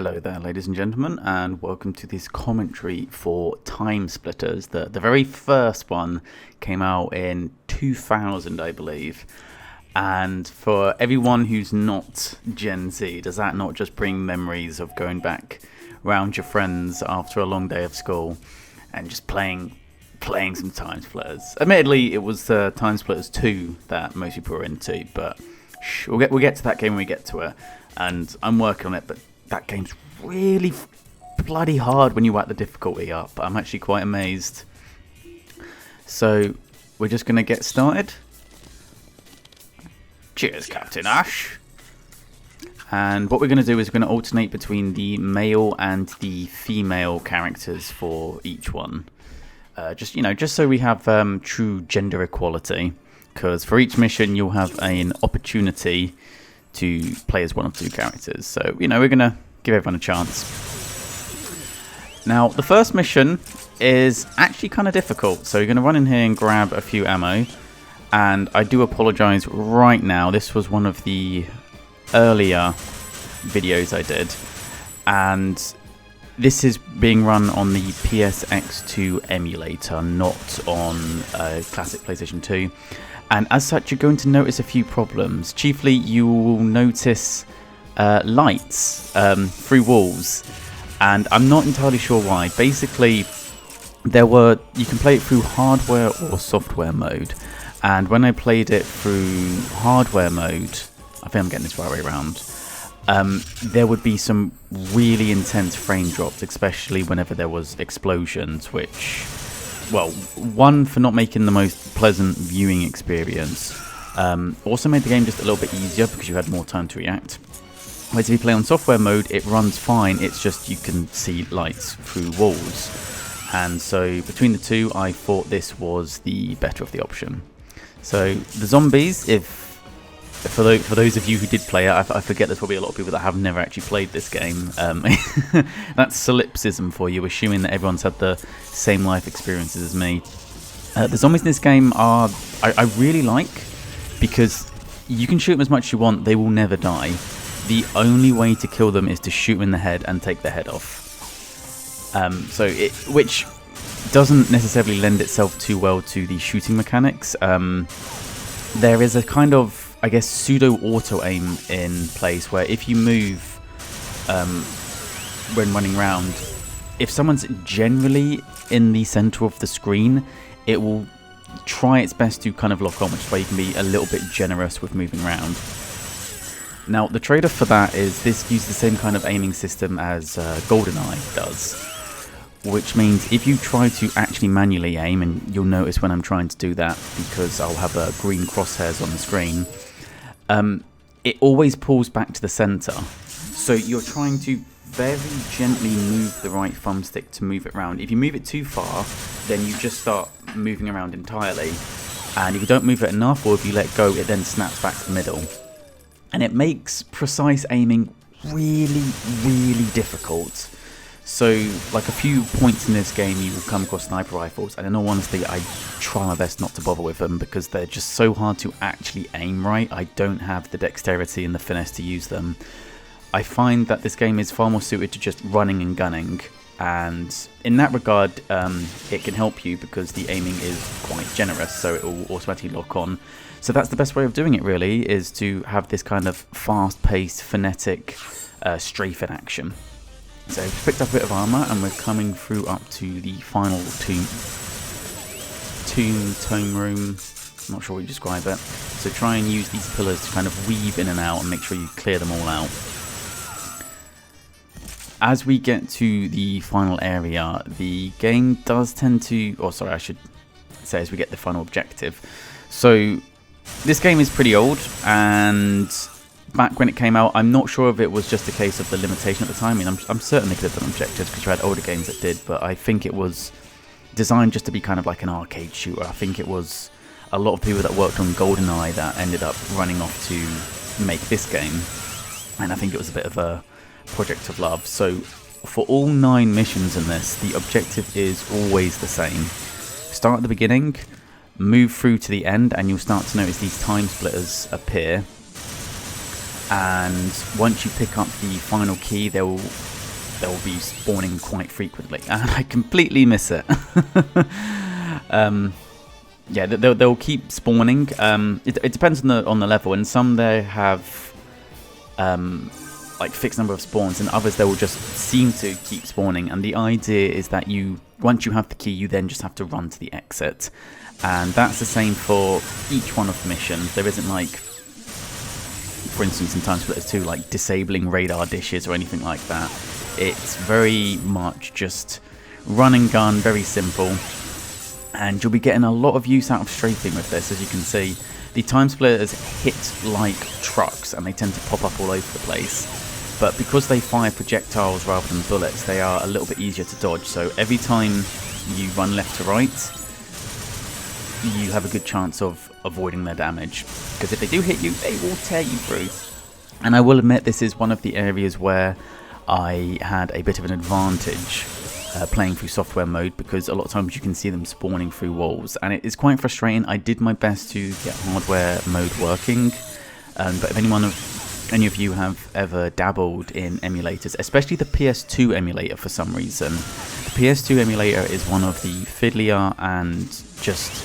Hello there, ladies and gentlemen, and welcome to this commentary for Timesplitters. The very first one came out in 2000, I believe. And for everyone who's not Gen Z, does that not just bring memories of going back around your friends after a long day of school and just playing some Timesplitters? Admittedly, it was Timesplitters 2 that most people were into, but we'll get to that game when we get to it. And I'm working on it, but that game's really bloody hard when you whack the difficulty up. I'm actually quite amazed. So we're just going to get started. Cheers, Captain Ash. And what we're going to do is we're going to alternate between the male and the female characters for each one. Just so we have true gender equality. Because for each mission you'll have an opportunity to play as one of two characters. So, we're going to give everyone a chance. Now, the first mission is actually kind of difficult. So you're going to run in here and grab a few ammo. And I do apologise right now. This was one of the earlier videos I did. And this is being run on the PSX2 emulator, not on classic PlayStation 2. And as such, you're going to notice a few problems. Chiefly, you will notice lights through walls. And I'm not entirely sure why. Basically, you can play it through hardware or software mode. And when I played it through hardware mode, I think I'm getting this right way around, there would be some really intense frame drops, especially whenever there was explosions, which... well, one, for not making the most pleasant viewing experience. Also made the game just a little bit easier because you had more time to react. Whereas if you play on software mode, it runs fine. It's just you can see lights through walls. And so between the two, I thought this was the better of the option. So the zombies, for those of you who did play it, I forget there's probably a lot of people that have never actually played this game. That's solipsism for you, assuming that everyone's had the same life experiences as me. The zombies in this game I really like, because you can shoot them as much as you want, they will never die. The only way to kill them is to shoot them in the head and take their head off. Which doesn't necessarily lend itself too well to the shooting mechanics. There is a kind of, I guess, pseudo auto aim in place where if you move when running around, if someone's generally in the center of the screen, it will try its best to kind of lock on, which is why you can be a little bit generous with moving around. Now, the trade-off for that is this uses the same kind of aiming system as GoldenEye does, which means if you try to actually manually aim, and you'll notice when I'm trying to do that because I'll have green crosshairs on the screen, it always pulls back to the center. So you're trying to very gently move the right thumbstick to move it around. If you move it too far, then you just start moving around entirely. And if you don't move it enough, or if you let go, it then snaps back to the middle. And it makes precise aiming really, really difficult. So, like a few points in this game, you will come across sniper rifles, and in all honesty, I try my best not to bother with them because they're just so hard to actually aim right. I don't have the dexterity and the finesse to use them. I find that this game is far more suited to just running and gunning, and in that regard, it can help you because the aiming is quite generous, so it will automatically lock on. So that's the best way of doing it, really, is to have this kind of fast-paced, frenetic, strafing action. So we've picked up a bit of armour, and we're coming through up to the final tome room. I'm not sure what you describe it. So try and use these pillars to kind of weave in and out and make sure you clear them all out. As we get to the final area, the game does tend to... oh, sorry, I should say as we get the final objective. So this game is pretty old, and... back when it came out, I'm not sure if it was just a case of the limitation at the time. I mean, I'm certain they could have done objectives because you had older games that did, but I think it was designed just to be kind of like an arcade shooter. I think it was a lot of people that worked on GoldenEye that ended up running off to make this game, and I think it was a bit of a project of love. So for all 9 missions in this, the objective is always the same. Start at the beginning, move through to the end, and you'll start to notice these time splitters appear. and once you pick up the final key, they'll be spawning quite frequently, and I completely miss it. Yeah, they'll keep spawning. It depends on the level, and some they have like fixed number of spawns, and others they will just seem to keep spawning. And the idea is that once you have the key, you then just have to run to the exit, and that's the same for each one of the missions. There isn't like, for instance, in Timesplitters 2, like disabling radar dishes or anything like that. It's very much just run and gun, very simple, and you'll be getting a lot of use out of strafing with this. As you can see, the Timesplitters hit like trucks, and they tend to pop up all over the place. But because they fire projectiles rather than bullets, they are a little bit easier to dodge. So every time you run left to right, you have a good chance of avoiding their damage. Because if they do hit you, they will tear you through. And I will admit, this is one of the areas where I had a bit of an advantage playing through software mode, because a lot of times you can see them spawning through walls, and it is quite frustrating. I did my best to get hardware mode working, but if any of you have ever dabbled in emulators, especially the PS2 emulator for some reason, the PS2 emulator is one of the fiddlier and just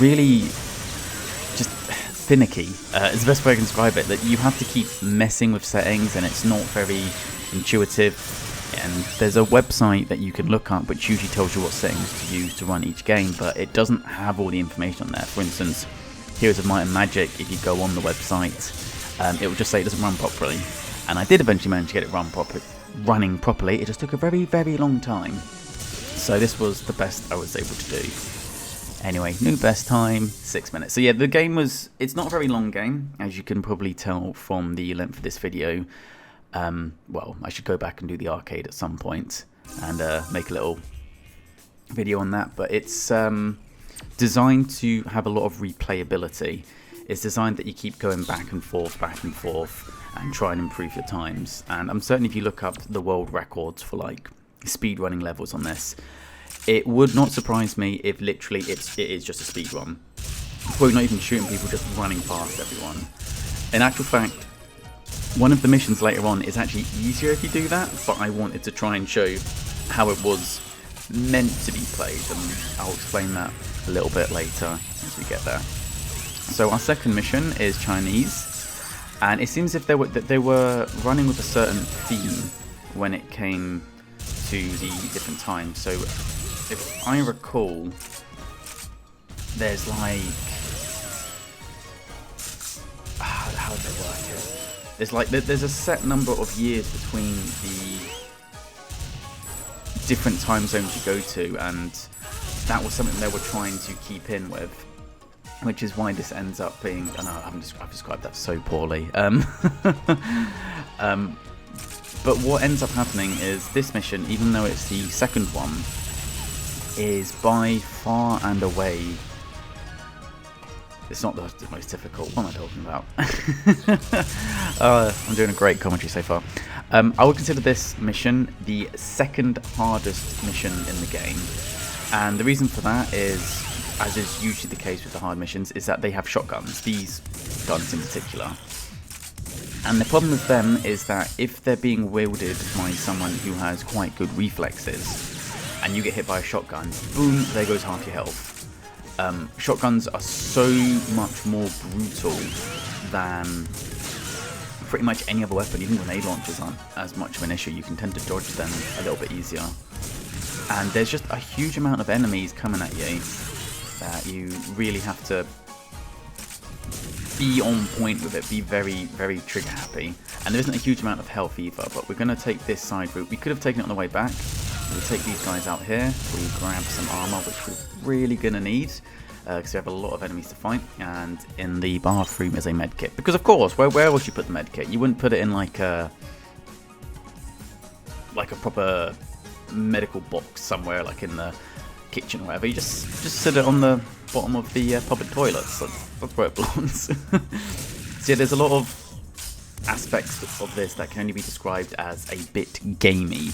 really just finicky, is the best way I can describe it. That you have to keep messing with settings, and it's not very intuitive. And there's a website that you can look up which usually tells you what settings to use to run each game, but it doesn't have all the information on there. For instance, Heroes of Might and Magic, if you go on the website, it will just say it doesn't run properly. And I did eventually manage to get it running properly. It just took a very, very long time. So this was the best I was able to do. Anyway, new best time, 6 minutes. So yeah, the game it's not a very long game, as you can probably tell from the length of this video. Well, I should go back and do the arcade at some point and make a little video on that. But it's designed to have a lot of replayability. It's designed that you keep going back and forth, and try and improve your times. And I'm certain if you look up the world records for like speed running levels on this, it would not surprise me if literally it is just a speed run. Probably not even shooting people, just running past everyone. In actual fact, one of the missions later on is actually easier if you do that, but I wanted to try and show how it was meant to be played, and I'll explain that a little bit later as we get there. So our second mission is Chinese, and it seems as if they were running with a certain theme when it came to the different times. So if I recall, there's like, how do they work it? There's a set number of years between the different time zones you go to, and that was something they were trying to keep in with, which is why this ends up being, I know I've described that so poorly. But what ends up happening is this mission, even though it's the second one, is by far and away, it's not the most difficult. What am I talking about? I'm doing a great commentary so far. I would consider this mission the second hardest mission in the game. And the reason for that is, as is usually the case with the hard missions, is that they have shotguns, these guns in particular. And the problem with them is that if they're being wielded by someone who has quite good reflexes, and you get hit by a shotgun, boom, there goes half your health. Shotguns are so much more brutal than pretty much any other weapon. Even grenade launchers aren't as much of an issue. You can tend to dodge them a little bit easier. And there's just a huge amount of enemies coming at you that you really have to be on point with it, be very, very trigger happy. And there isn't a huge amount of health either, but we're going to take this side route. We could have taken it on the way back. We'll take these guys out here, we grab some armor, which we're really going to need, because we have a lot of enemies to fight, and in the bathroom is a med kit. Because of course, where else you put the med kit? You wouldn't put it in like a proper medical box somewhere, like in the kitchen or whatever. You just sit it on the bottom of the public toilets. That's where it belongs. So yeah, there's a lot of aspects of this that can only be described as a bit gamey,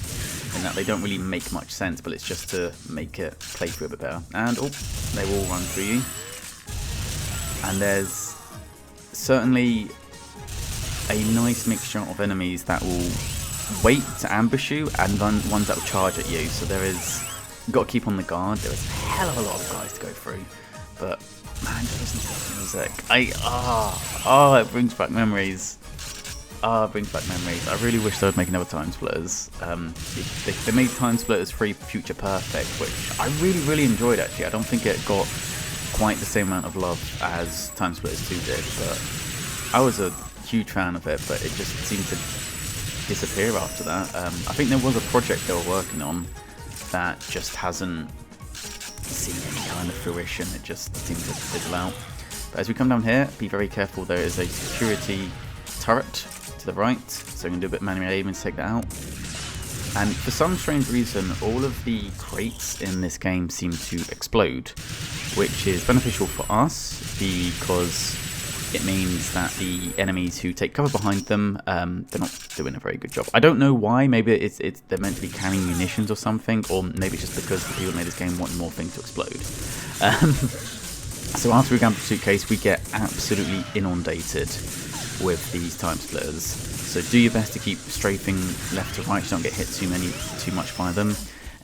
in that they don't really make much sense, but it's just to make it play through a bit better. And oh, they will run through you. And there's certainly a nice mixture of enemies that will wait to ambush you and then ones that will charge at you. So there is, you've got to keep on the guard. There is a hell of a lot of guys to go through. But man, just listen to that music. It brings back memories. It brings back memories. I really wish they would make another Timesplitters. They made Timesplitters 3 Future Perfect, which I really enjoyed actually. I don't think it got quite the same amount of love as Timesplitters 2 did, but I was a huge fan of it, but it just seemed to disappear after that. I think there was a project they were working on that just hasn't seen any kind of fruition. It just seemed to fizzle out. But as we come down here, be very careful. There is a security turret to the right, so I'm going to do a bit of manual aiming to take that out. And for some strange reason, all of the crates in this game seem to explode, which is beneficial for us because it means that the enemies who take cover behind them, they're not doing a very good job. I don't know why. Maybe they're meant to be carrying munitions or something, or maybe just because the people who made this game want more things to explode. So after we grab the suitcase, we get absolutely inundated with these Timesplitters. So do your best to keep strafing left to right, so don't get hit too much by them,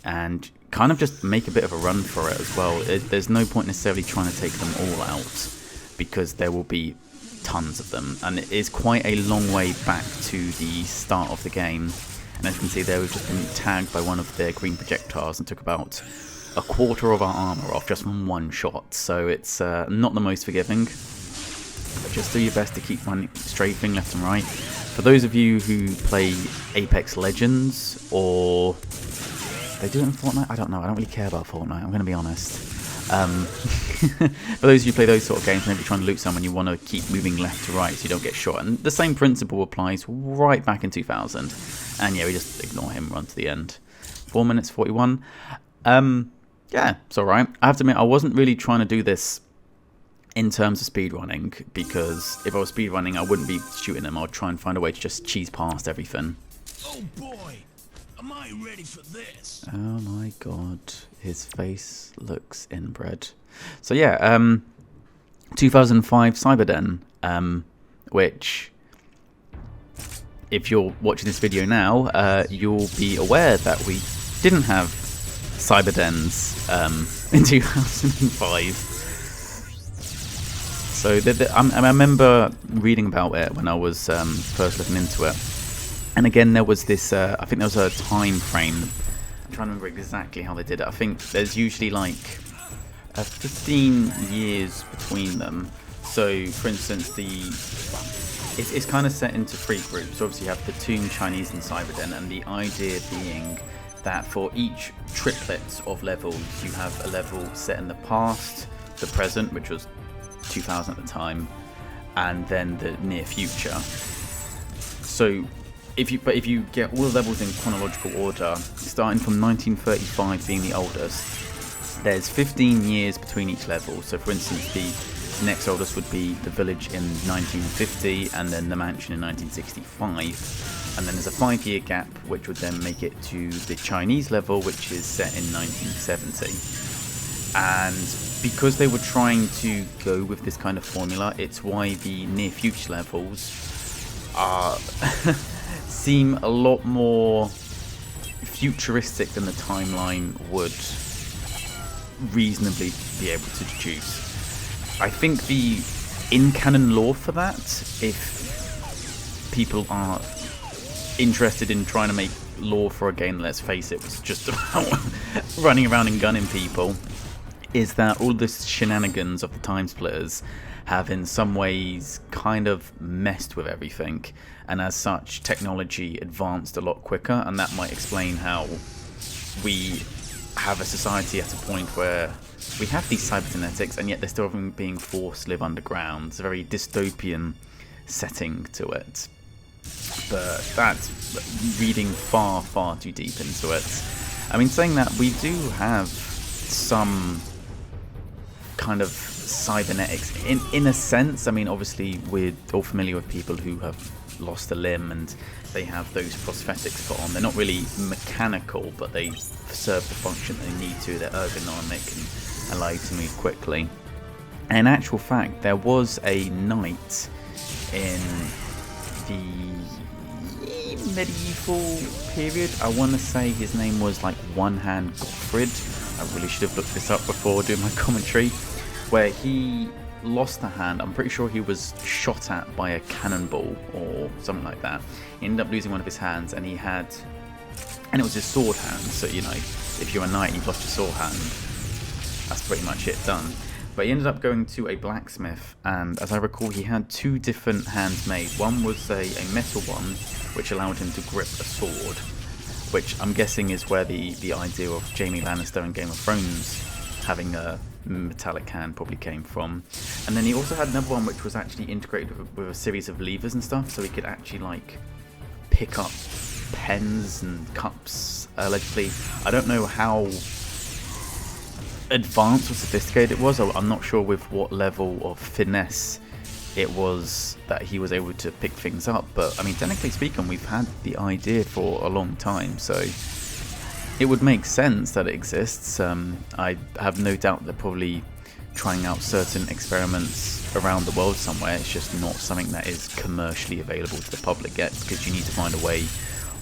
and kind of just make a bit of a run for it as well. There's no point necessarily trying to take them all out, because there will be tons of them, and it is quite a long way back to the start of the game. And as you can see there, we've just been tagged by one of their green projectiles and took about a quarter of our armor off just from one shot, so it's not the most forgiving. But just do your best to keep strafing left and right. For those of you who play Apex Legends, or they do it in Fortnite, I don't know, I don't really care about Fortnite, I'm going to be honest. For those of you who play those sort of games, maybe trying to loot someone, you want to keep moving left to right so you don't get shot. And the same principle applies right back in 2000. And yeah, we just ignore him, run to the end. 4 minutes 41. Yeah, it's alright. I have to admit, I wasn't really trying to do this in terms of speedrunning, because if I was speedrunning, I wouldn't be shooting them. I'd try and find a way to just cheese past everything. Oh boy, am I ready for this? Oh my god, his face looks inbred. So yeah, 2005 Cyberden, which, if you're watching this video now, you'll be aware that we didn't have Cyberdens in 2005. So I remember reading about it when I was first looking into it. And again, there was this, I think there was a time frame. I'm trying to remember exactly how they did it. I think there's usually like 15 years between them. So, for instance, it's kind of set into 3 groups. Obviously, you have the Tomb, Chinese, and Cyberden. And the idea being that for each triplet of levels, you have a level set in the past, the present, which was 2000 at the time, and then the near future. So if you get all the levels in chronological order, starting from 1935 being the oldest, there's 15 years between each level. So for instance, the next oldest would be the village in 1950, and then the mansion in 1965, and then there's a 5-year gap, which would then make it to the Chinese level, which is set in 1970. And because they were trying to go with this kind of formula, it's why the near future levels are seem a lot more futuristic than the timeline would reasonably be able to deduce. I think the in-canon lore for that, if people are interested in trying to make lore for a game, let's face it, was just about running around and gunning people, is that all the shenanigans of the Timesplitters have in some ways kind of messed with everything, and as such technology advanced a lot quicker, and that might explain how we have a society at a point where we have these cybernetics and yet they're still being forced to live underground. It's a very dystopian setting to it, but that's reading far too deep into it. I mean, saying that, we do have some kind of cybernetics in a sense. I mean, obviously we're all familiar with people who have lost a limb and they have those prosthetics put on. They're not really mechanical, but they serve the function they need to. They're ergonomic and allow you to move quickly. And in actual fact, there was a knight in the medieval period. I want to say his name was like One Hand Gottfried. I really should have looked this up before doing my commentary. Where he lost a hand. I'm pretty sure he was shot at by a cannonball or something like that. He ended up losing one of his hands, and it was his sword hand. So you know, if you're a knight and you've lost your sword hand, that's pretty much it, done. But he ended up going to a blacksmith, and as I recall, he had 2 different hands made. One was a metal one, which allowed him to grip a sword, which I'm guessing is where the idea of Jaime Lannister in Game of Thrones having a metallic hand probably came from. And then he also had another one which was actually integrated with a series of levers and stuff, so he could actually like pick up pens and cups, allegedly. I don't know how advanced or sophisticated it was. I'm not sure with what level of finesse it was that he was able to pick things up, but I mean, technically speaking, we've had the idea for a long time, so it would make sense that it exists. I have no doubt they're probably trying out certain experiments around the world somewhere. It's just not something that is commercially available to the public yet, because you need to find a way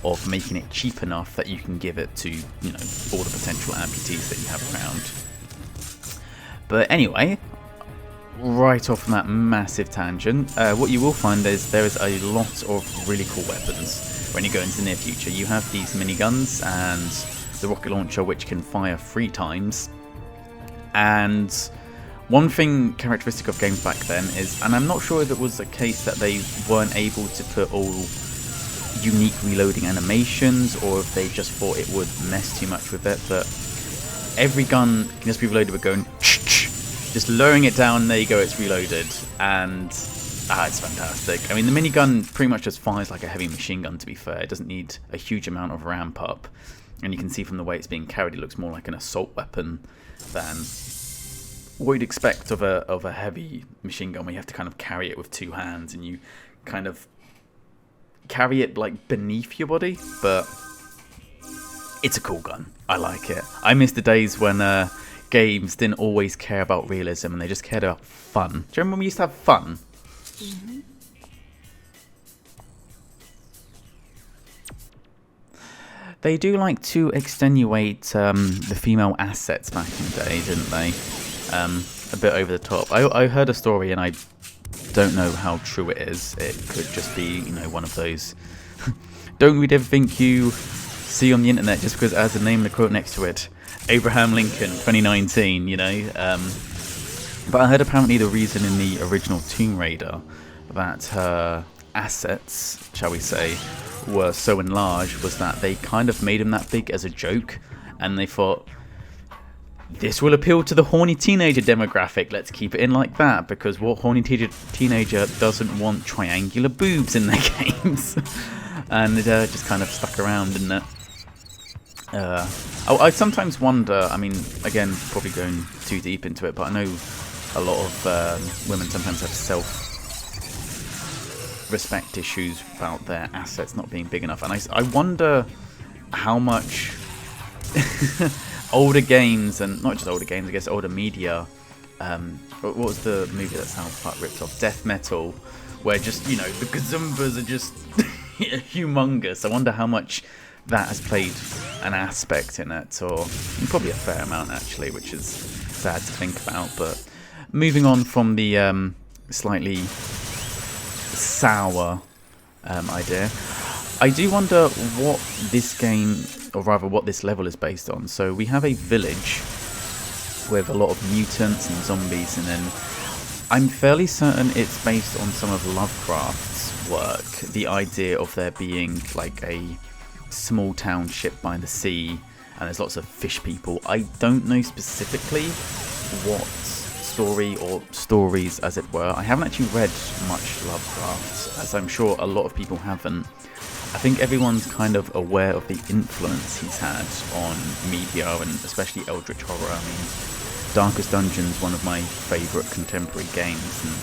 of making it cheap enough that you can give it to, you know, all the potential amputees that you have around. But anyway, right off from that massive tangent, what you will find is there is a lot of really cool weapons when you go into the near future. You have these miniguns and the rocket launcher, which can fire 3 times. And one thing characteristic of games back then is, and I'm not sure if it was a case that they weren't able to put all unique reloading animations, or if they just thought it would mess too much with it, but every gun can just be reloaded with going just lowering it down, there you go, it's reloaded, and it's fantastic. I mean, the minigun pretty much just fires like a heavy machine gun, to be fair. It doesn't need a huge amount of ramp up, and you can see from the way it's being carried, it looks more like an assault weapon than what you'd expect of a heavy machine gun, where you have to kind of carry it with 2 hands, and you kind of carry it like beneath your body. But it's a cool gun. I like it. I miss the days when games didn't always care about realism and they just cared about fun. Do you remember when we used to have fun? Mm-hmm. They do like to extenuate the female assets back in the day, didn't they? A bit over the top. I heard a story, and I don't know how true it is. It could just be, you know, one of those don't read everything you see on the internet just because it has a name and a quote next to it. Abraham Lincoln 2019, you know. But I heard apparently the reason in the original Tomb Raider that her assets, shall we say, were so enlarged was that they kind of made them that big as a joke, and they thought, this will appeal to the horny teenager demographic, let's keep it in like that, because what horny teenager doesn't want triangular boobs in their games? And it just kind of stuck around, didn't it? I sometimes wonder, I mean, again, probably going too deep into it, but I know a lot of women sometimes have self-respect issues about their assets not being big enough, and I wonder how much older games, and not just older games, I guess older media, what was the movie that South Park ripped off? Death Metal, where just, you know, the gazumbas are just humongous. I wonder how much that has played an aspect in it, or probably a fair amount actually, which is sad to think about. But moving on from the slightly sour idea, I do wonder what this game, or rather what this level is based on. So we have a village with a lot of mutants and zombies, and then I'm fairly certain it's based on some of Lovecraft's work. The idea of there being like a small township by the sea, and there's lots of fish people. I don't know specifically what story or stories, as it were. I haven't actually read much Lovecraft, as I'm sure a lot of people haven't. I think everyone's kind of aware of the influence he's had on media, and especially Eldritch Horror. I mean, Darkest Dungeon's one of my favourite contemporary games, and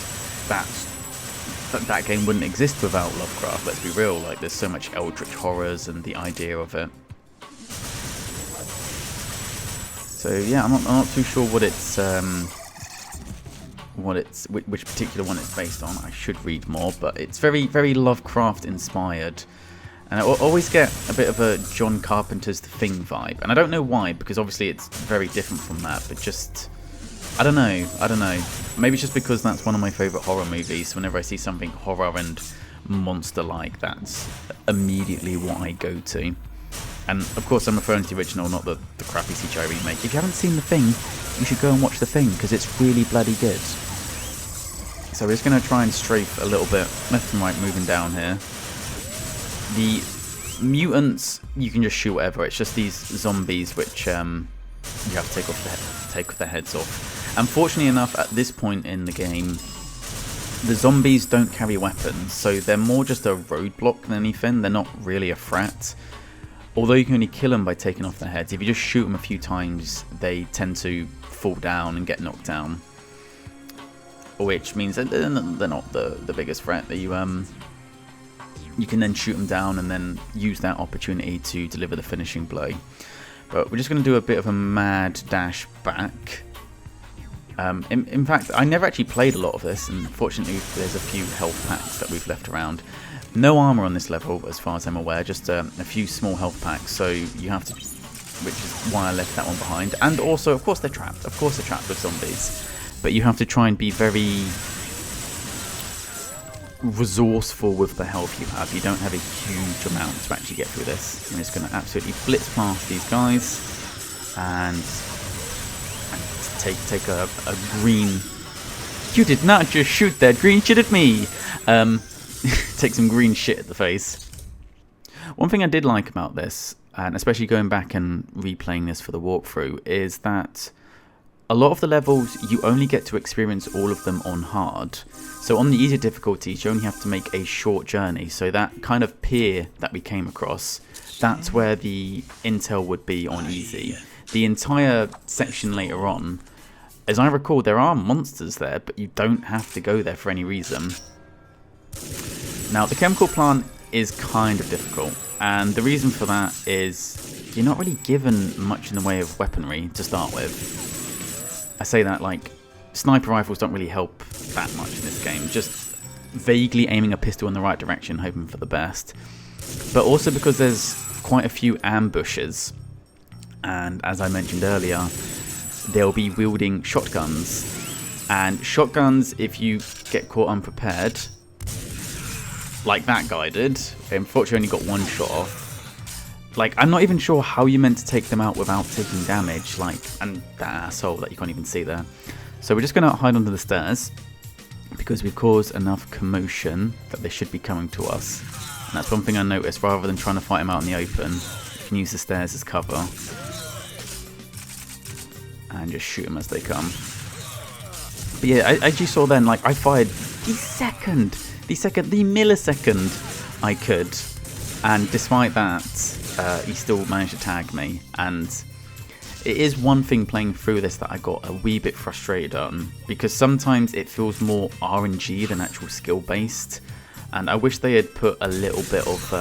that game wouldn't exist without Lovecraft, let's be real. Like, there's so much Eldritch Horrors and the idea of it. So yeah, I'm not too sure what its which particular one it's based on. I should read more, but it's very, very Lovecraft inspired. And I always get a bit of a John Carpenter's The Thing vibe. And I don't know why, because obviously it's very different from that, but just... I don't know. Maybe it's just because that's one of my favourite horror movies. Whenever I see something horror and monster-like, that's immediately what I go to. And of course I'm referring to the original, not the crappy CGI remake. If you haven't seen The Thing, you should go and watch The Thing, because it's really bloody good. So we're just going to try and strafe a little bit left and right, moving down here. The mutants, you can just shoot whatever. It's just these zombies which you have to take their heads off. Unfortunately enough, at this point in the game, the zombies don't carry weapons, so they're more just a roadblock than anything. They're not really a threat. Although you can only kill them by taking off their heads. If you just shoot them a few times, they tend to fall down and get knocked down. Which means that they're not the biggest threat. You can then shoot them down and then use that opportunity to deliver the finishing blow. But we're just going to do a bit of a mad dash back. In fact, I never actually played a lot of this, and fortunately there's a few health packs that we've left around. No armor on this level, as far as I'm aware, just a few small health packs, so you have to... which is why I left that one behind. And also, of course they're trapped. Of course they're trapped with zombies. But you have to try and be very resourceful with the health you have. You don't have a huge amount to actually get through this. I'm just going to absolutely blitz past these guys and take a green... You did not just shoot that green shit at me! Take some green shit at the face. One thing I did like about this, and especially going back and replaying this for the walkthrough, is that a lot of the levels, you only get to experience all of them on hard. So on the easier difficulties, you only have to make a short journey. So that kind of pier that we came across, that's where the intel would be on easy. The entire section later on, as I recall, there are monsters there, but you don't have to go there for any reason. Now, the chemical plant is kind of difficult, and the reason for that is you're not really given much in the way of weaponry to start with. I say that like sniper rifles don't really help that much in this game, just vaguely aiming a pistol in the right direction, hoping for the best. But also because there's quite a few ambushes, and as I mentioned earlier, they'll be wielding shotguns, and shotguns, if you get caught unprepared, like that guy did, unfortunately only got one shot off. Like, I'm not even sure how you're meant to take them out without taking damage, like, and that asshole that you can't even see there. So we're just going to hide under the stairs, because we've caused enough commotion that they should be coming to us. And that's one thing I noticed, rather than trying to fight them out in the open, you can use the stairs as cover. And just shoot them as they come. But yeah, as you saw then, like, I fired the millisecond I could. And despite that, he still managed to tag me. And it is one thing playing through this that I got a wee bit frustrated on, because sometimes it feels more RNG than actual skill based. And I wish they had put a little bit of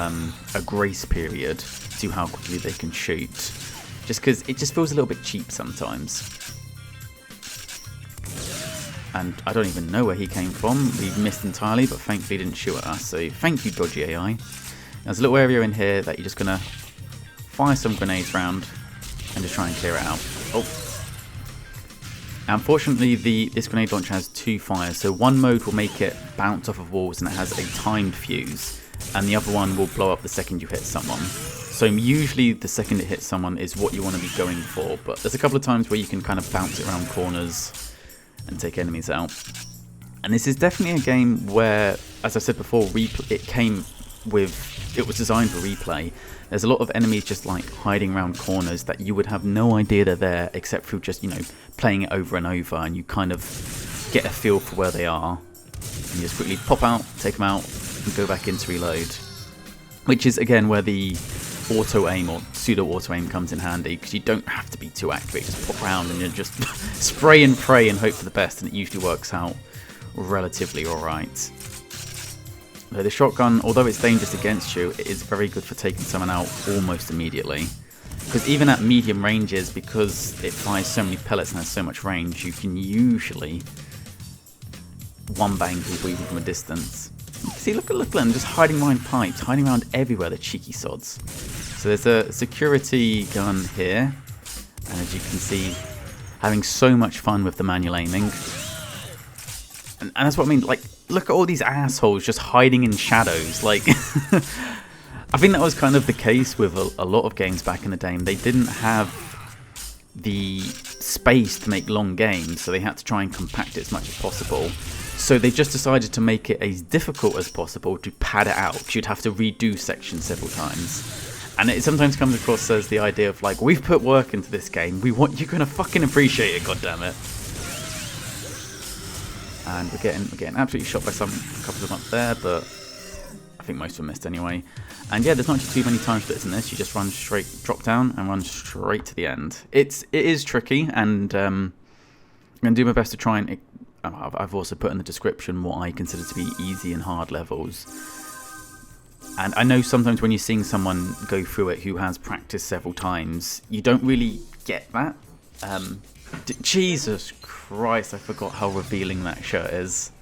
a grace period to how quickly they can shoot. Just because it just feels a little bit cheap sometimes. And I don't even know where he came from. We missed entirely, but thankfully he didn't shoot at us. So thank you, dodgy AI. There's a little area in here that you're just going to fire some grenades around and just try and clear it out. Oh. Unfortunately, this grenade launcher has two fires. So one mode will make it bounce off of walls and it has a timed fuse. And the other one will blow up the second you hit someone. So usually the second it hits someone is what you want to be going for. But there's a couple of times where you can kind of bounce it around corners and take enemies out. And this is definitely a game where, as I said before, it was designed for replay. There's a lot of enemies just like hiding around corners that you would have no idea they're there, except through just, you know, playing it over and over, and you kind of get a feel for where they are. And you just quickly pop out, take them out, and go back in to reload. Which is again where the auto-aim or pseudo-auto-aim comes in handy, because you don't have to be too accurate. Just pop around and you just spray and pray and hope for the best, and it usually works out relatively alright. The shotgun, although it's dangerous against you, it is very good for taking someone out almost immediately. Because even at medium ranges, because it fires so many pellets and has so much range, you can usually one-bang people even from a distance. See, look at them just hiding behind pipes, hiding around everywhere, the cheeky sods. So there's a security gun here, and as you can see, having so much fun with the manual aiming. And that's what I mean, like, look at all these assholes just hiding in shadows, like... I think that was kind of the case with a lot of games back in the day. They didn't have the space to make long games, so they had to try and compact it as much as possible. So they just decided to make it as difficult as possible to pad it out, because you'd have to redo sections several times. And it sometimes comes across as the idea of like, we've put work into this game, we want you gonna fucking appreciate it, goddammit. And we're getting absolutely shot by a couple of them up there, but I think most of them missed anyway. And yeah, there's not too many time splits in this. You just run straight, drop down, and run straight to the end. It is tricky, and I'm gonna do my best to try and. I've also put in the description what I consider to be easy and hard levels. And I know sometimes when you're seeing someone go through it who has practiced several times, you don't really get that. Jesus Christ, I forgot how revealing that shirt is.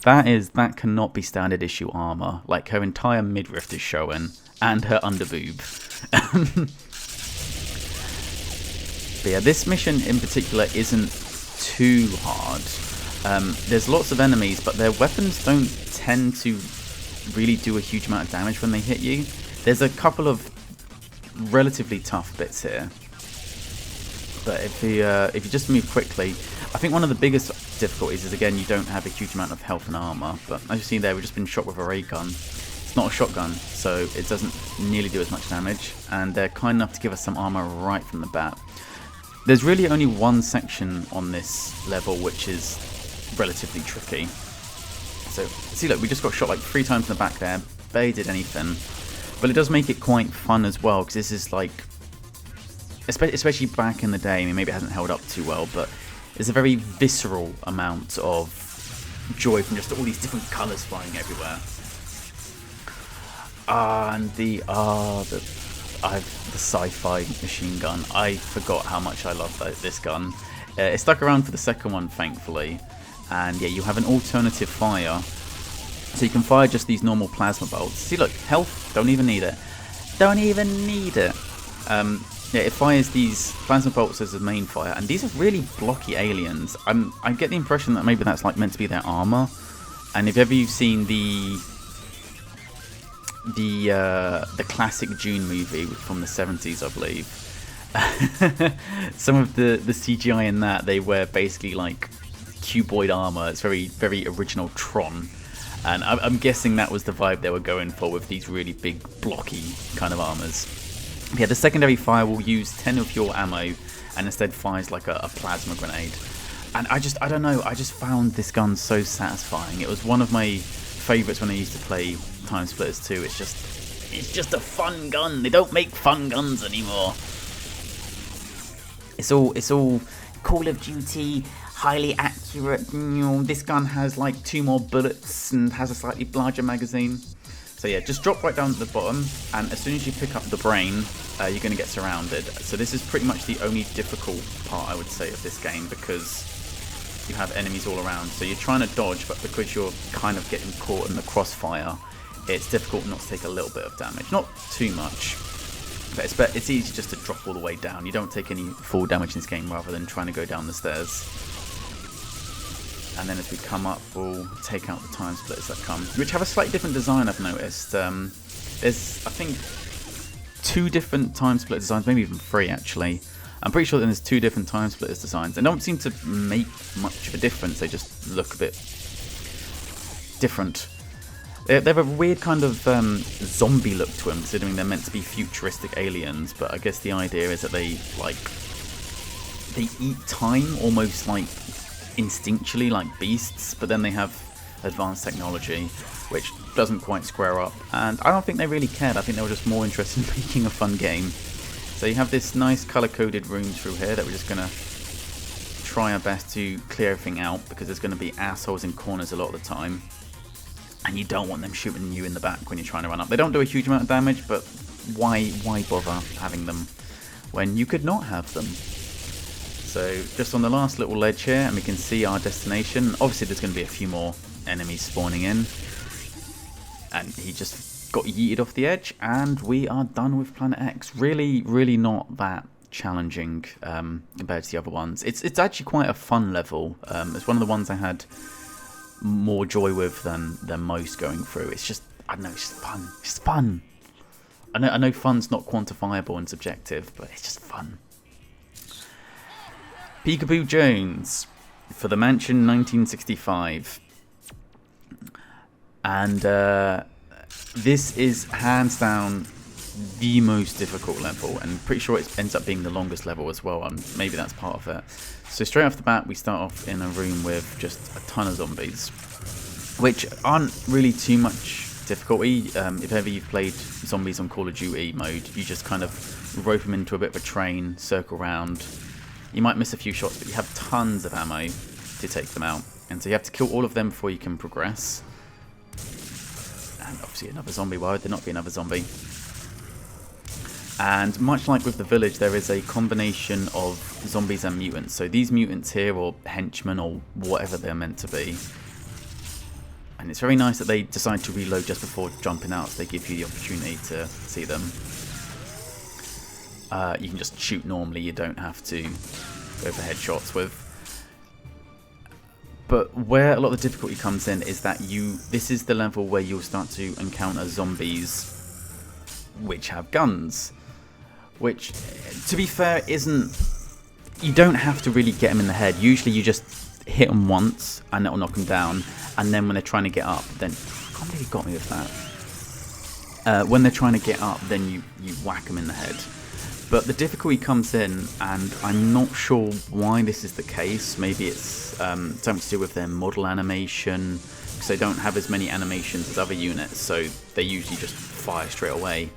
That cannot be standard issue armor. Like, her entire midriff is showing, and her underboob. But yeah, this mission in particular isn't too hard. There's lots of enemies, but their weapons don't tend to really do a huge amount of damage when they hit you. There's a couple of relatively tough bits here. But if you just move quickly, I think one of the biggest difficulties is, again, you don't have a huge amount of health and armor. But as you see there, we've just been shot with a ray gun. It's not a shotgun, so it doesn't nearly do as much damage. And they're kind enough to give us some armor right from the bat. There's really only one section on this level which is relatively tricky. So, see, look, we just got shot like 3 times in the back there. Barely did anything. But it does make it quite fun as well, because this is like... Especially back in the day, I mean, maybe it hasn't held up too well, but there's a very visceral amount of joy from just all these different colours flying everywhere. And the sci-fi machine gun. I forgot how much I love this gun. It stuck around for the second one, thankfully. And yeah, you have an alternative fire. So you can fire just these normal plasma bolts. See, look, health, don't even need it. Don't even need it. Yeah, it fires these plasma bolts as the main fire, and these are really blocky aliens. I get the impression that maybe that's like meant to be their armor. And if ever you've seen the classic Dune movie from the 70s, I believe, some of the CGI in that, they wear basically like cuboid armor. It's very, very original Tron. And I'm guessing that was the vibe they were going for with these really big, blocky kind of armors. Yeah, the secondary fire will use 10 of your ammo and instead fires like a plasma grenade. And I don't know, I just found this gun so satisfying. It was one of my favourites when I used to play Timesplitters 2. It's just a fun gun. They don't make fun guns anymore. It's all Call of Duty, highly accurate. This gun has like 2 more bullets and has a slightly larger magazine. So yeah, just drop right down at the bottom, and as soon as you pick up the brain, you're going to get surrounded. So this is pretty much the only difficult part, I would say, of this game, because you have enemies all around. So you're trying to dodge, but because you're kind of getting caught in the crossfire, it's difficult not to take a little bit of damage. Not too much, but it's easy just to drop all the way down. You don't take any full damage in this game, rather than trying to go down the stairs. And then as we come up, we'll take out the time splitters that come, which have a slightly different design, I've noticed. There's, I think, 2 different time split designs, maybe even 3 actually. I'm pretty sure that there's 2 different time splitters designs. They don't seem to make much of a difference, they just look a bit different. They have a weird kind of zombie look to them, considering they're meant to be futuristic aliens, but I guess the idea is that they eat time almost like instinctually, like beasts, but then they have advanced technology which doesn't quite square up, and I don't think they really cared. I think they were just more interested in making a fun game. So you have this nice color-coded room through here that we're just gonna try our best to clear everything out, because there's going to be assholes in corners a lot of the time, and you don't want them shooting you in the back when you're trying to run up. They don't do a huge amount of damage, but why bother having them when you could not have them? So just on the last little ledge here, and we can see our destination. Obviously there's going to be a few more enemies spawning in. And he just got yeeted off the edge, and we are done with Planet X. Really, really not that challenging compared to the other ones. It's actually quite a fun level. It's one of the ones I had more joy with than most going through. It's just, I don't know, it's just fun. It's just fun. I know fun's not quantifiable and subjective, but it's just fun. Peekaboo Jones for the Mansion 1965. And this is hands down the most difficult level, and pretty sure it ends up being the longest level as well, and maybe that's part of it. So straight off the bat we start off in a room with just a ton of zombies, which aren't really too much difficulty. If ever you've played zombies on Call of Duty mode, you just kind of rope them into a bit of a train, circle around. You might miss a few shots, but you have tons of ammo to take them out, and so you have to kill all of them before you can progress. And obviously another zombie. Why would there not be another zombie? And much like with the village, there is a combination of zombies and mutants. So these mutants here, or henchmen, or whatever they're meant to be. And it's very nice that they decide to reload just before jumping out, so they give you the opportunity to see them. You can just shoot normally, you don't have to go for headshots with. But where a lot of the difficulty comes in is that this is the level where you'll start to encounter zombies which have guns. Which, to be fair, you don't have to really get them in the head. Usually you just hit them once and it'll knock them down. And then when they're trying to get up, then... I can't believe you got me with that. When they're trying to get up, then you whack them in the head. But the difficulty comes in, and I'm not sure why this is the case. Maybe it's something to do with their model animation, because they don't have as many animations as other units, so they usually just fire straight away.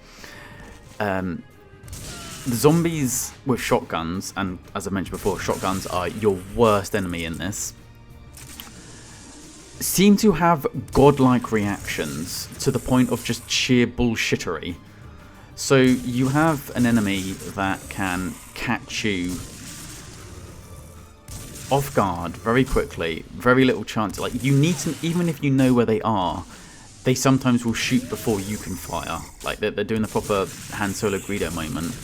The zombies with shotguns, and as I mentioned before, shotguns are your worst enemy in this, seem to have godlike reactions to the point of just sheer bullshittery. So you have an enemy that can catch you off guard very quickly, very little chance. Like, you need to, even if you know where they are, they sometimes will shoot before you can fire. Like, they're doing the proper Han Solo Greedo moment.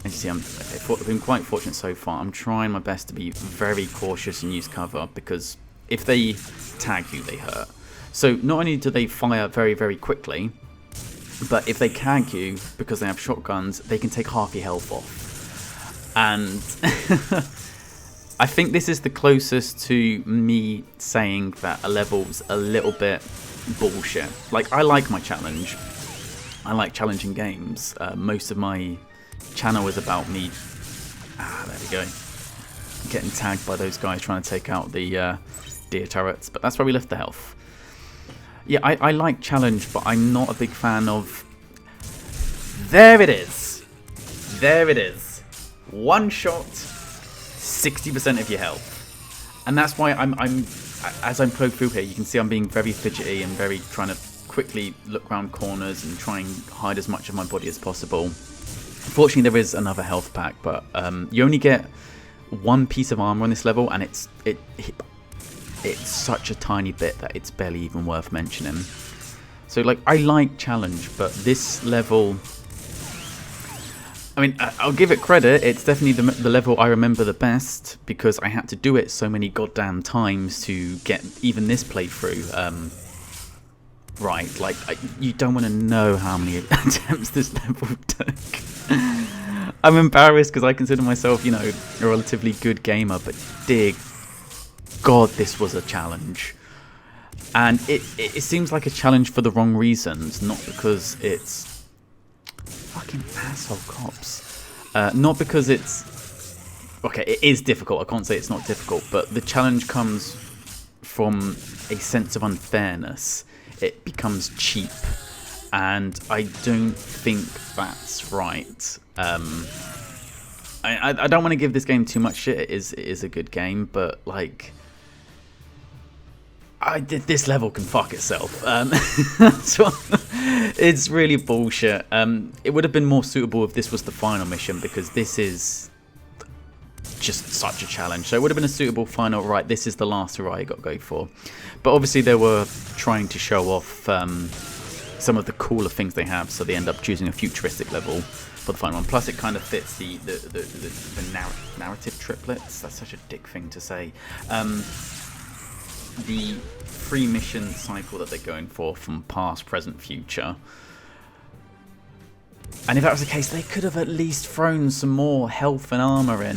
As you see, I've been quite fortunate so far. I'm trying my best to be very cautious and use cover, because if they tag you, they hurt. So not only do they fire very, very quickly, but if they tag you, because they have shotguns, they can take half your health off. And I think this is the closest to me saying that a level's a little bit bullshit. Like, I like my challenge. I like challenging games. Most of my channel is about me... there we go. Getting tagged by those guys trying to take out the deer turrets. But that's where we left the health. Yeah, I like challenge, but I'm not a big fan of... There it is. There it is. One shot, 60% of your health. And that's why as I'm playing through here, you can see I'm being very fidgety and very trying to quickly look around corners and try and hide as much of my body as possible. Unfortunately, there is another health pack, but you only get one piece of armor on this level, and it's such a tiny bit that it's barely even worth mentioning. So, like, I like challenge, but this level... I mean, I'll give it credit. It's definitely the level I remember the best, because I had to do it so many goddamn times to get even this playthrough right. Like, you don't want to know how many attempts this level took. I'm embarrassed because I consider myself, you know, a relatively good gamer, but dear God, this was a challenge. And it seems like a challenge for the wrong reasons, not because it's... Fucking asshole cops. Not because it's... Okay, it is difficult, I can't say it's not difficult, but the challenge comes from a sense of unfairness. It becomes cheap, and I don't think that's right. I don't want to give this game too much shit. It is a good game, but, like... this level can fuck itself. So it's really bullshit. It would have been more suitable if this was the final mission, because this is just such a challenge. So it would have been a suitable final, right, this is the last hurrah you got to go for. But obviously they were trying to show off some of the cooler things they have, so they end up choosing a futuristic level for the final one. Plus it kind of fits the narrative triplets. That's such a dick thing to say. The 3 mission cycle that they're going for from past, present, future. And if that was the case, they could have at least thrown some more health and armor in.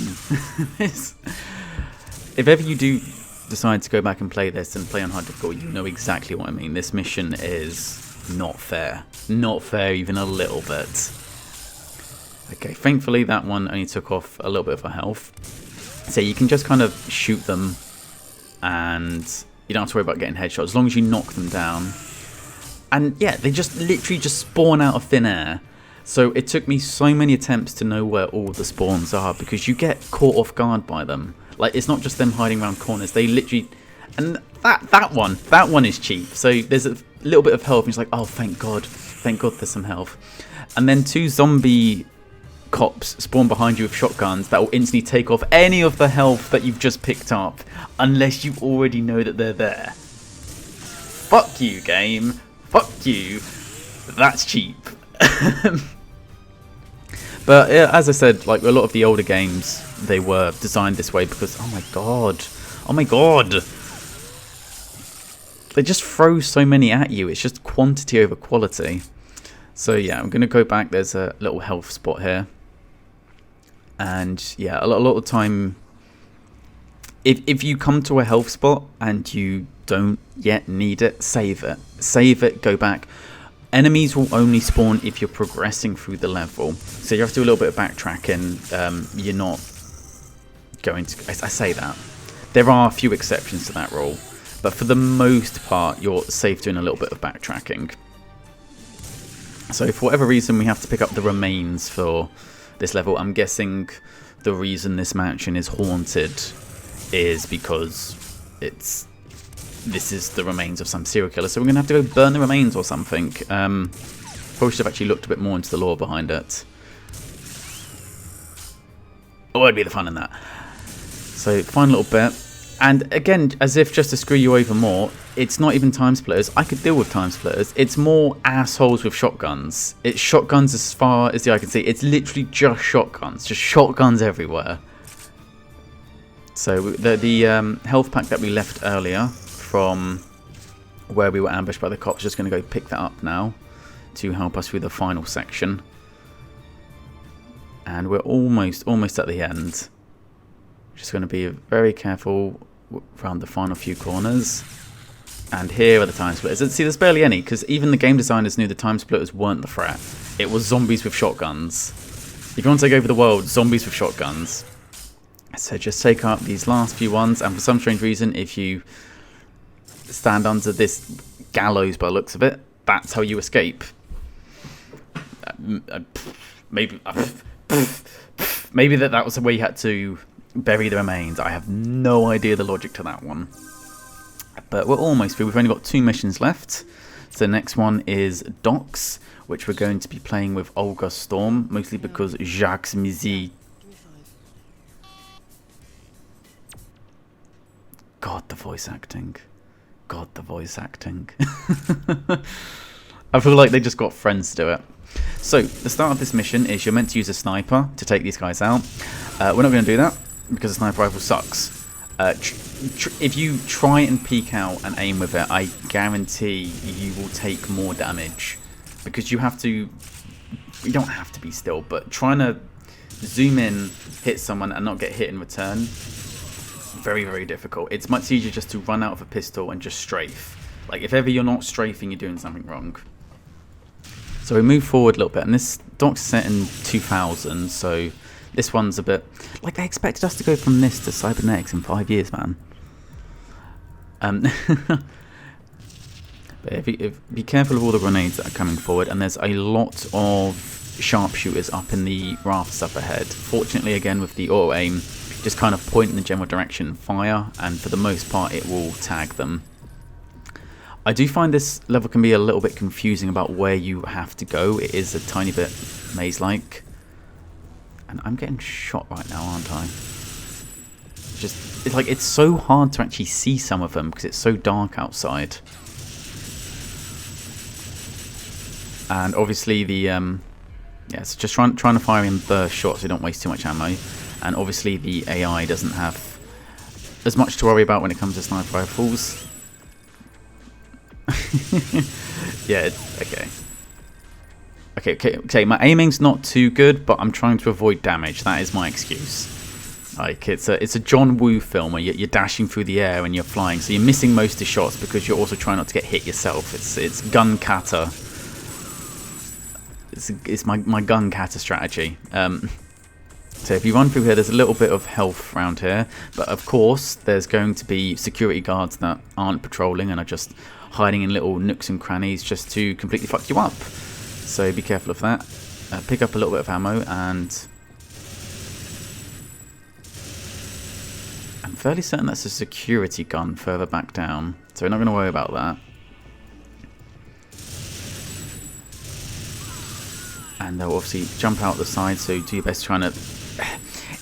If ever you do decide to go back and play this and play on hard difficulty, you know exactly what I mean. This mission is not fair. Not fair even a little bit. Okay, thankfully that one only took off a little bit of our health. So you can just kind of shoot them and you don't have to worry about getting headshots as long as you knock them down. And yeah, they just literally just spawn out of thin air. So it took me so many attempts to know where all the spawns are, because you get caught off guard by them. Like, it's not just them hiding around corners. They literally... And that one is cheap. So there's a little bit of health and it's like, oh, thank God there's some health. And then 2 zombie cops spawn behind you with shotguns that will instantly take off any of the health that you've just picked up, unless you already know that they're there. Fuck you, game. Fuck you. That's cheap. But yeah, as I said, like a lot of the older games, they were designed this way because, oh my god, they just throw so many at you. It's just quantity over quality. So yeah, I'm gonna go back. There's a little health spot here, and yeah, a lot of time, if you come to a health spot and you don't yet need it, save it, go back. Enemies will only spawn if you're progressing through the level, so you have to do a little bit of backtracking. You're not going to... I say that. There are a few exceptions to that rule, but for the most part, you're safe doing a little bit of backtracking. So for whatever reason, we have to pick up the remains for this level. I'm guessing the reason this mansion is haunted is because this is the remains of some serial killer, so we're going to have to go burn the remains or something. Probably should have actually looked a bit more into the lore behind it. What would be the fun in that? So, final little bit. And again, as if just to screw you over more, it's not even Timesplitters. I could deal with Timesplitters. It's more assholes with shotguns. It's shotguns as far as the eye can see. It's literally just shotguns everywhere. So, the health pack that we left earlier from where we were ambushed by the cops, just going to go pick that up now to help us through the final section. And we're almost at the end. Just going to be very careful around the final few corners. And here are the Timesplitters. See, there's barely any, because even the game designers knew the Timesplitters weren't the threat. It was zombies with shotguns. If you want to take over the world, zombies with shotguns. So just take up these last few ones, and for some strange reason, if you stand under this gallows by the looks of it, that's how you escape. Maybe that was the way you had to bury the remains. I have no idea the logic to that one. But we're almost through. We've only got 2 missions left. So the next one is Docks, which we're going to be playing with Olga Storm, mostly because Jacques Mizy... God, the voice acting. I feel like they just got friends to do it. So, the start of this mission is you're meant to use a sniper to take these guys out. We're not going to do that, because the sniper rifle sucks. If you try and peek out and aim with it, I guarantee you will take more damage. Because you have to... You don't have to be still, but trying to zoom in, hit someone and not get hit in return... Very, very difficult. It's much easier just to run out of a pistol and just strafe. Like, if ever you're not strafing, you're doing something wrong. So we move forward a little bit, and this Docks is set in 2000, so this one's a bit... Like, they expected us to go from this to cybernetics in 5 years, man. But be careful of all the grenades that are coming forward, and there's a lot of sharpshooters up in the rafters up ahead. Fortunately, again, with the auto-aim, just kind of point in the general direction, fire, and for the most part it will tag them. I do find this level can be a little bit confusing about where you have to go. It is a tiny bit maze-like. And I'm getting shot right now, aren't I? it's like it's so hard to actually see some of them because it's so dark outside. And obviously the it's just trying to fire in burst shots so you don't waste too much ammo. And obviously the AI doesn't have as much to worry about when it comes to sniper rifles. Yeah, okay. My aiming's not too good, but I'm trying to avoid damage. That is my excuse. Like it's a John Woo film where you're dashing through the air and you're flying, so you're missing most of the shots because you're also trying not to get hit yourself. It's gun kata. It's my gun kata strategy. So if you run through here, there's a little bit of health around here, but of course there's going to be security guards that aren't patrolling and are just hiding in little nooks and crannies just to completely fuck you up. So be careful of that. Pick up a little bit of ammo, and I'm fairly certain that's a security gun further back down, so we're not going to worry about that. And they'll obviously jump out the side, so do your best trying to...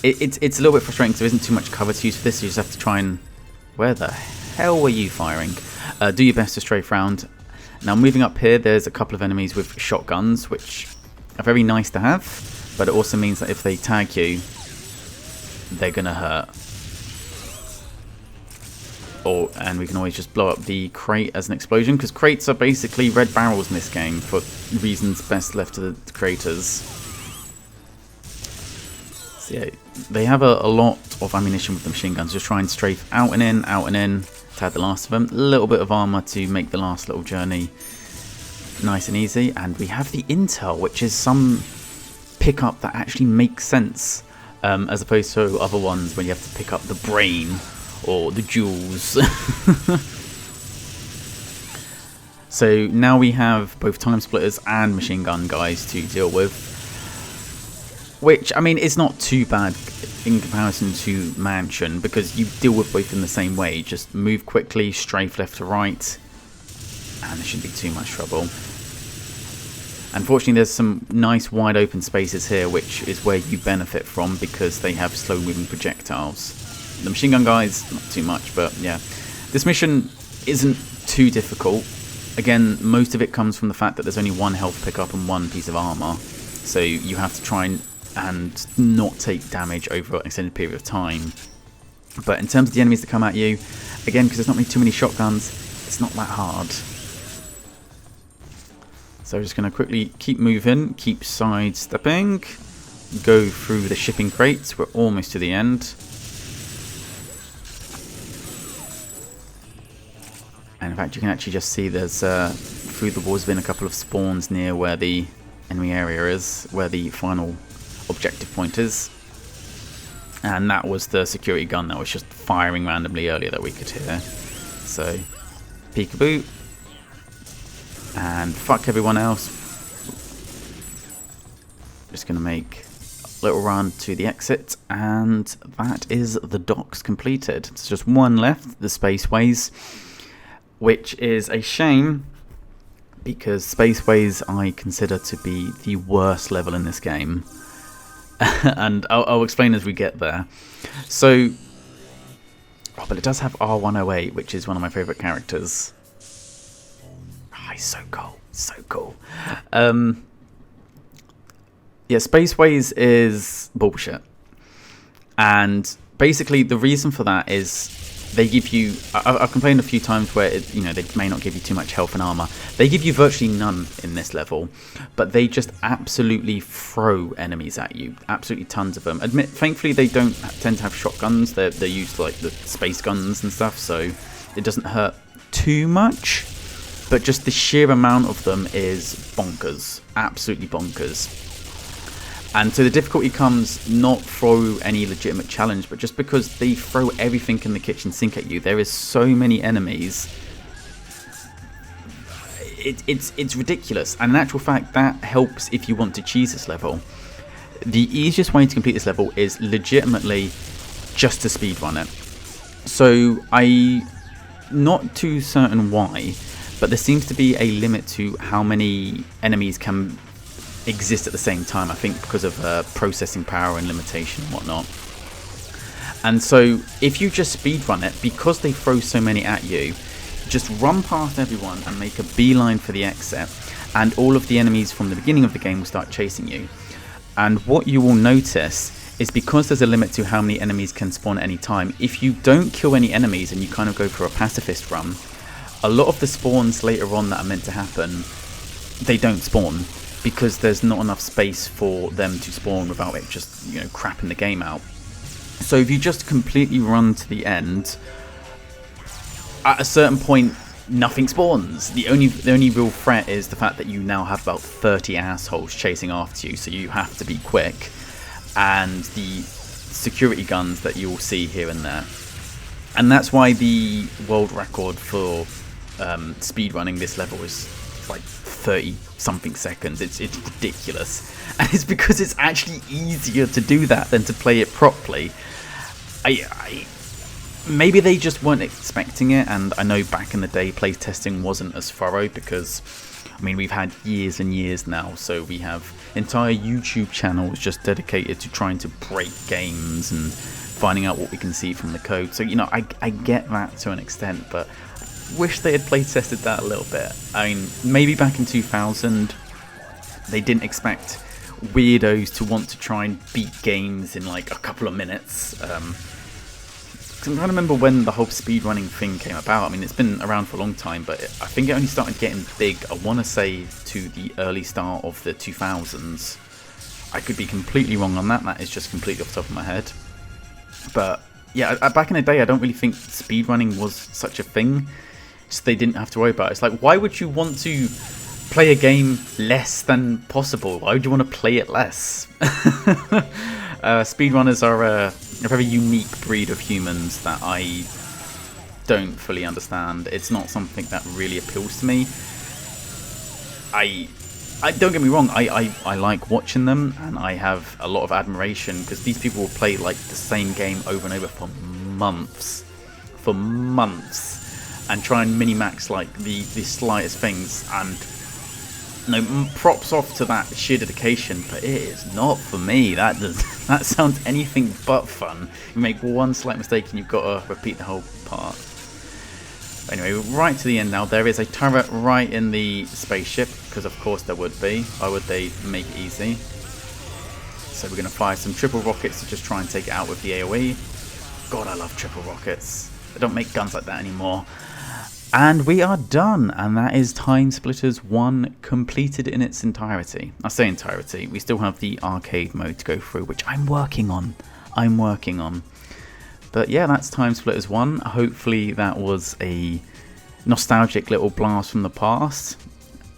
It's a little bit frustrating because there isn't too much cover to use for this, so you just have to try and... Where the hell were you firing? Do your best to strafe round. Now moving up here, there's a couple of enemies with shotguns, which are very nice to have, but it also means that if they tag you, they're going to hurt. And we can always just blow up the crate as an explosion, because crates are basically red barrels in this game for reasons best left to the creators. So yeah, they have a lot of ammunition with the machine guns. Just try and strafe out and in, to add the last of them. A little bit of armor to make the last little journey nice and easy. And we have the intel, which is some pickup that actually makes sense, as opposed to other ones when you have to pick up the brain or the jewels. So now we have both Timesplitters and machine gun guys to deal with, which, I mean, is not too bad in comparison to Mansion, because you deal with both in the same way. Just move quickly, strafe left to right, and there shouldn't be too much trouble. Unfortunately, there's some nice wide open spaces here, which is where you benefit from because they have slow moving projectiles. The machine gun guys, not too much, but yeah. This mission isn't too difficult. Again, most of it comes from the fact that there's only one health pickup and one piece of armor, so you have to try and not take damage over an extended period of time. But in terms of the enemies that come at you, again, because there's not too many shotguns, it's not that hard. So we're just going to quickly keep moving, keep sidestepping, go through the shipping crates. We're almost to the end. And in fact, you can actually just see there's, through the walls, been a couple of spawns near where the enemy area is, where the final objective point is. And that was the security gun that was just firing randomly earlier that we could hear. So, peekaboo. And fuck everyone else. Just going to make a little run to the exit. And that is the docks completed. There's just one left, the Spaceways, which is a shame because Spaceways I consider to be the worst level in this game. And I'll explain as we get there. So, but it does have R108, which is one of my favourite characters. He's so cool, so cool. Yeah, Spaceways is bullshit. And basically the reason for that is they give you, I've complained a few times where they may not give you too much health and armor. They give you virtually none in this level, but they just absolutely throw enemies at you, absolutely tons of them. Thankfully they don't tend to have shotguns. They're used to like the space guns and stuff, so it doesn't hurt too much. But just the sheer amount of them is bonkers, absolutely bonkers. And so the difficulty comes not through any legitimate challenge, but just because they throw everything in the kitchen sink at you. There is so many enemies. It's ridiculous. And in actual fact, that helps if you want to cheese this level. The easiest way to complete this level is legitimately just to speedrun it. So I'm not too certain why, but there seems to be a limit to how many enemies can exist at the same time. I think because of processing power and limitation and whatnot. And so if you just speedrun it, because they throw so many at you, just run past everyone and make a beeline for the exit, and all of the enemies from the beginning of the game will start chasing you. And what you will notice is, because there's a limit to how many enemies can spawn at any time, if you don't kill any enemies and you kind of go for a pacifist run, a lot of the spawns later on that are meant to happen, they don't spawn, because there's not enough space for them to spawn without it just, you know, crapping the game out. So if you just completely run to the end, at a certain point, nothing spawns. The only real threat is the fact that you now have about 30 assholes chasing after you, so you have to be quick. And the security guns that you'll see here and there. And that's why the world record for speedrunning this level is like 30 something seconds. It's ridiculous. And it's because it's actually easier to do that than to play it properly. Maybe they just weren't expecting it, and I know back in the day playtesting wasn't as thorough, because I mean, we've had years and years now, so we have entire YouTube channels just dedicated to trying to break games and finding out what we can see from the code. So, you know, I get that to an extent, but I wish they had playtested that a little bit. I mean, maybe back in 2000, they didn't expect weirdos to want to try and beat games in like a couple of minutes. I'm trying to remember when the whole speedrunning thing came about. I mean, it's been around for a long time, but I think it only started getting big, I want to say, to the early start of the 2000s. I could be completely wrong on that. That is just completely off the top of my head. But yeah, back in the day, I don't really think speedrunning was such a thing, so they didn't have to worry about it. It's like, why would you want to play a game less than possible? Why would you want to play it less? Speedrunners are a very unique breed of humans that I don't fully understand. It's not something that really appeals to me. I don't get me wrong, I like watching them, and I have a lot of admiration, because these people will play like the same game over and over for months, and try and mini-max like the slightest things. And no, props off to that sheer dedication, but it is not for me. That sounds anything but fun. You make one slight mistake and you've got to repeat the whole part. Anyway, right to the end now. There is a turret right in the spaceship, because of course there would be. Why would they make it easy? So we're going to fire some triple rockets to just try and take it out with the AoE. God, I love triple rockets. They don't make guns like that anymore. And we are done, and that is Timesplitters 1 completed in its entirety. I say entirety, we still have the arcade mode to go through, which I'm working on. But yeah, that's Timesplitters 1. Hopefully that was a nostalgic little blast from the past,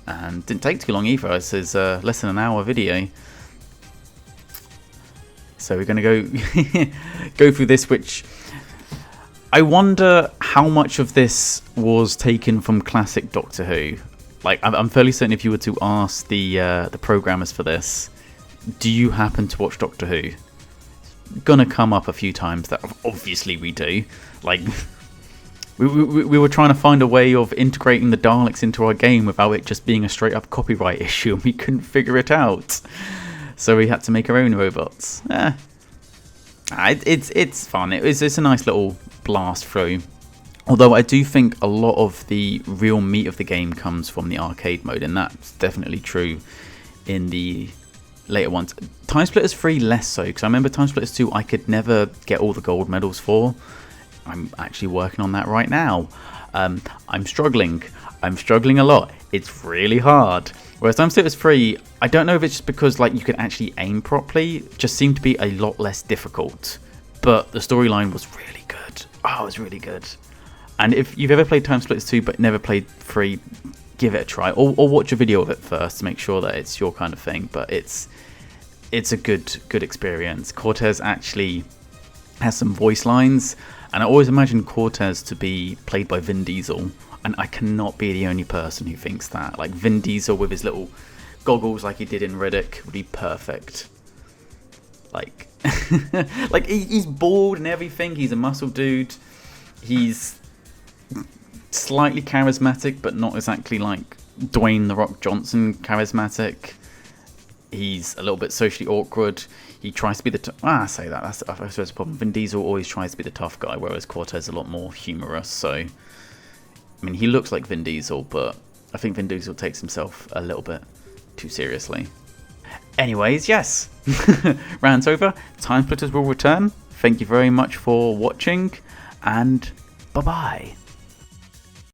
and didn't take too long either. This is less than an hour video. So we're going to go through this, which I wonder how much of this was taken from classic Doctor Who. Like, I'm fairly certain if you were to ask the programmers for this, do you happen to watch Doctor Who? Gonna come up a few times that obviously we do. Like, we were trying to find a way of integrating the Daleks into our game without it just being a straight up copyright issue, and we couldn't figure it out. So we had to make our own robots. It's fun. It's a nice little blast through. Although I do think a lot of the real meat of the game comes from the arcade mode, and that's definitely true in the later ones. Timesplitters 3 less so, because I remember Timesplitters 2 I could never get all the gold medals for. I'm actually working on that right now. I'm struggling a lot. It's really hard. Whereas Timesplitters 3, I don't know if it's just because like you could actually aim properly, it just seemed to be a lot less difficult. But the storyline was really good. Oh, it was really good. And if you've ever played Timesplitters 2 but never played 3, give it a try. Or watch a video of it first to make sure that it's your kind of thing. But it's a good experience. Cortez actually has some voice lines, and I always imagine Cortez to be played by Vin Diesel, and I cannot be the only person who thinks that. Like, Vin Diesel with his little goggles like he did in Riddick would be perfect. Like, like he's bald and everything. He's a muscle dude. He's slightly charismatic, but not exactly like Dwayne "The Rock" Johnson charismatic. He's a little bit socially awkward. He tries to be the I say that. That's I suppose the problem. Vin Diesel always tries to be the tough guy, whereas Cortez is a lot more humorous. So, I mean, he looks like Vin Diesel, but I think Vin Diesel takes himself a little bit too seriously. Anyways, yes. Rant's over. Timesplitters will return. Thank you very much for watching, and bye-bye.